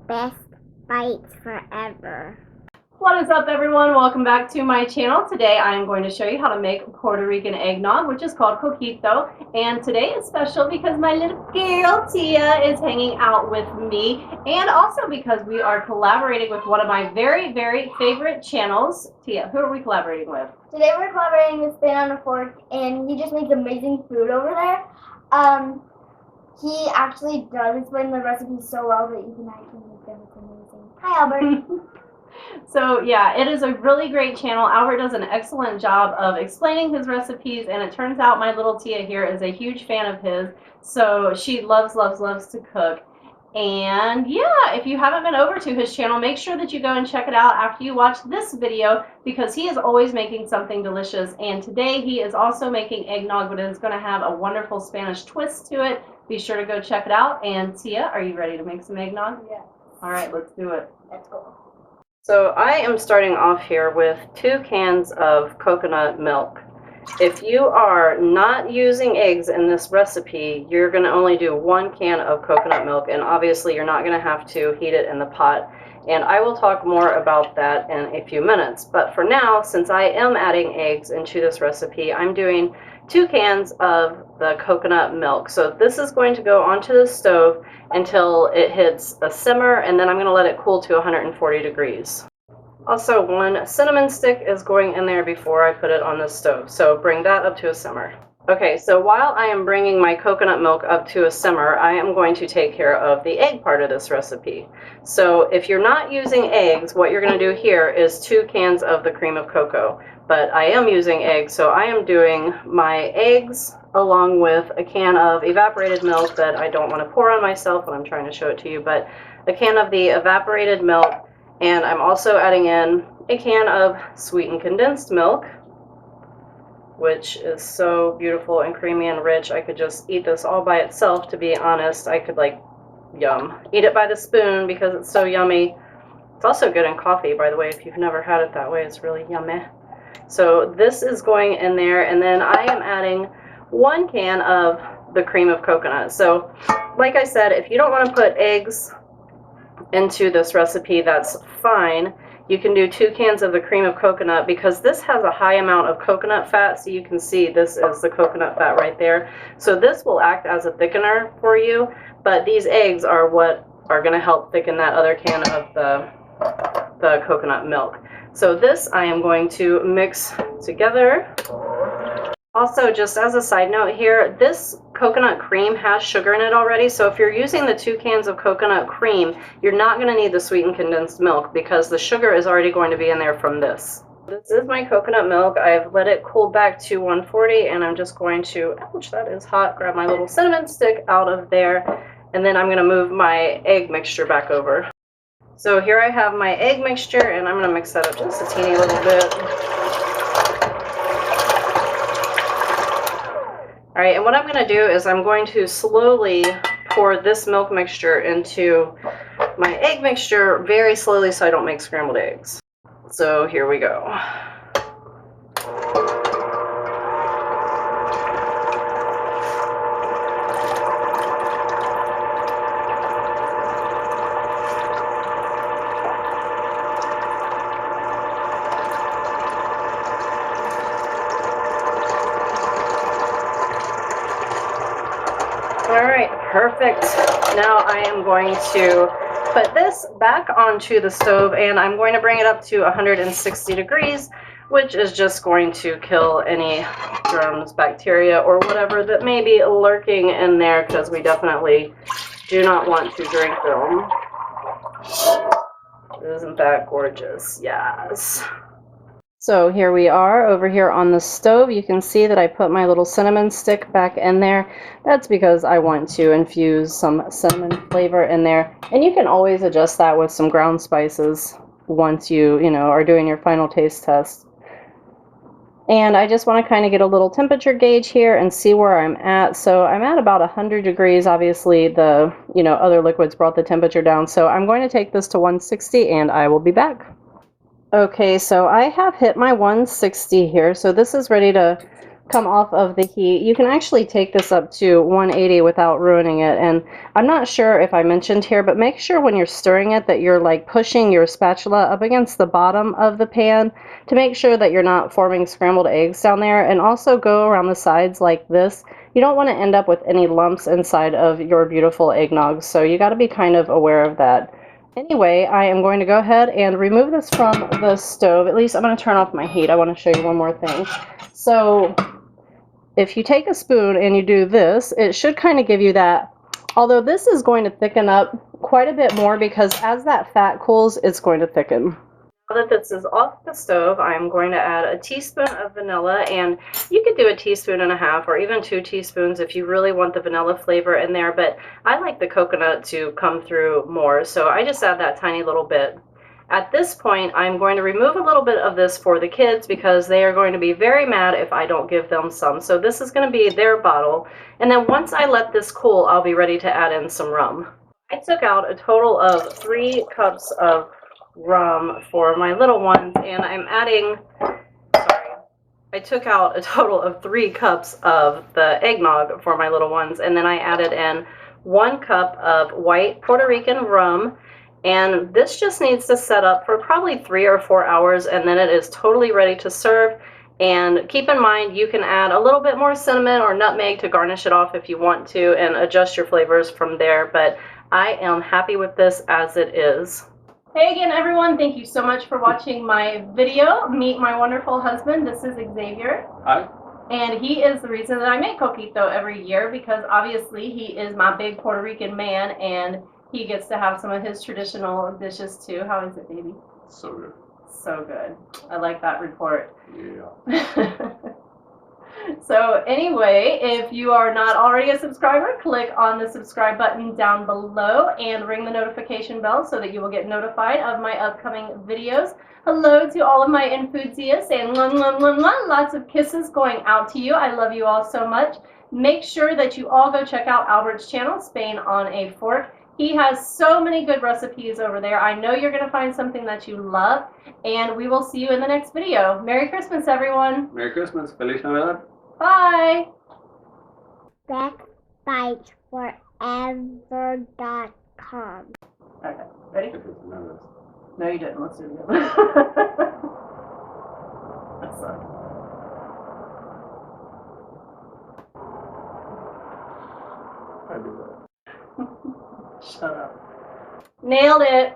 Best bites forever. What is up, everyone? Welcome back to my channel. Today I am going to show you how to make Puerto Rican eggnog, which is called Coquito. And today is special because my little girl Tia is hanging out with me, and also because we are collaborating with one of my very, very favorite channels. Tia, who are we collaborating with? Today we're collaborating with Spin on a Fork, and he just makes amazing food over there. He actually does explain the recipes so well that even I can make them. It's amazing. Hi, Albert. So yeah, it is a really great channel. Albert does an excellent job of explaining his recipes, and it turns out my little Tia here is a huge fan of his. So she loves, loves, loves to cook. And yeah, if you haven't been over to his channel, make sure that you go and check it out after you watch this video, because he is always making something delicious. And today he is also making eggnog, but it's going to have a wonderful Spanish twist to it. Be sure to go check it out. And Tia, are you ready to make some eggnog? Yeah. All right, let's do it. Let's go. So I am starting off here with 2 cans of coconut milk. If you are not using eggs in this recipe, you're going to only do 1 can of coconut milk, and obviously you're not going to have to heat it in the pot. And I will talk more about that in a few minutes. But for now, since I am adding eggs into this recipe, I'm doing 2 cans of the coconut milk. So this is going to go onto the stove until it hits a simmer, and then I'm going to let it cool to 140 degrees. Also, 1 cinnamon stick is going in there before I put it on the stove, so bring that up to a simmer. Okay, so while I am bringing my coconut milk up to a simmer, I am going to take care of the egg part of this recipe. So if you're not using eggs, what you're going to do here is 2 cans of the cream of cocoa. But I am using eggs, so I am doing my eggs along with a can of evaporated milk that I don't want to pour on myself when I'm trying to show it to you, but a can of the evaporated milk, and I'm also adding in a can of sweetened condensed milk, which is so beautiful and creamy and rich. I could just eat this all by itself, to be honest. I could, like, yum. Eat it by the spoon because it's so yummy. It's also good in coffee, by the way. If you've never had it that way, it's really yummy. So this is going in there, and then I am adding 1 can of the cream of coconut. So, like I said, if you don't want to put eggs into this recipe, that's fine. You can do 2 cans of the cream of coconut because this has a high amount of coconut fat. So you can see this is the coconut fat right there. So this will act as a thickener for you, but these eggs are what are going to help thicken that other can of the coconut milk. So this I am going to mix together. Also, just as a side note here, this coconut cream has sugar in it already, so if you're using the 2 cans of coconut cream, you're not going to need the sweetened condensed milk because the sugar is already going to be in there from this. This is my coconut milk. I've let it cool back to 140, and I'm just going to, ouch, that is hot, grab my little cinnamon stick out of there, and then I'm going to move my egg mixture back over. So here I have my egg mixture, and I'm going to mix that up just a teeny little bit. All right, and what I'm going to do is I'm going to slowly pour this milk mixture into my egg mixture very slowly so I don't make scrambled eggs. So here we go. All right, perfect. Now I am going to put this back onto the stove, and I'm going to bring it up to 160 degrees, which is just going to kill any germs, bacteria, or whatever that may be lurking in there, because we definitely do not want to drink them. Isn't that gorgeous? Yes. So here we are over here on the stove. You can see that I put my little cinnamon stick back in there. That's because I want to infuse some cinnamon flavor in there. And you can always adjust that with some ground spices once you are doing your final taste test. And I just want to kind of get a little temperature gauge here and see where I'm at. So I'm at about 100 degrees. Obviously the, other liquids brought the temperature down. So I'm going to take this to 160 and I will be back. Okay, so I have hit my 160 here, so this is ready to come off of the heat, you can actually take this up to 180 without ruining it. And I'm not sure if I mentioned here, but make sure when you're stirring it that you're like pushing your spatula up against the bottom of the pan to make sure that you're not forming scrambled eggs down there, and also go around the sides like this. You don't want to end up with any lumps inside of your beautiful eggnog, so you got to be kind of aware of that. Anyway, I am going to go ahead and remove this from the stove. At least I'm going to turn off my heat. I want to show you one more thing. So if you take a spoon and you do this, it should kind of give you that, although this is going to thicken up quite a bit more because as that fat cools, it's going to thicken. Now that this is off the stove, I'm going to add a teaspoon of vanilla, and you could do a teaspoon and a half or even 2 teaspoons if you really want the vanilla flavor in there, but I like the coconut to come through more, so I just add that tiny little bit. At this point, I'm going to remove a little bit of this for the kids because they are going to be very mad if I don't give them some. So this is going to be their bottle. And then once I let this cool, I'll be ready to add in some rum. I took out a total of 3 cups of rum for my little ones, and I'm adding, I took out a total of 3 cups of the eggnog for my little ones, and then I added in 1 cup of white Puerto Rican rum. And this just needs to set up for probably 3 or 4 hours, and then it is totally ready to serve. And keep in mind, you can add a little bit more cinnamon or nutmeg to garnish it off if you want to, and adjust your flavors from there. But I am happy with this as it is. Hey again, everyone. Thank you so much for watching my video. Meet my wonderful husband. This is Xavier. Hi. And he is the reason that I make Coquito every year, because obviously he is my big Puerto Rican man, and he gets to have some of his traditional dishes too. How is it, baby? So good. So good. I like that report. Yeah. So anyway, if you are not already a subscriber, click on the subscribe button down below and ring the notification bell so that you will get notified of my upcoming videos. Hello to all of my enthusiasts, and lots of kisses going out to you. I love you all so much. Make sure that you all go check out Albert's channel, Spain on a Fork. He has so many good recipes over there. I know you're going to find something that you love, and we will see you in the next video. Merry Christmas, everyone. Merry Christmas. Feliz Navidad. Bye. bestbitesforever.com. Okay, ready? If it's nervous. No, you didn't. Let's do it again. That sucked. I do that. Shut up. Nailed it.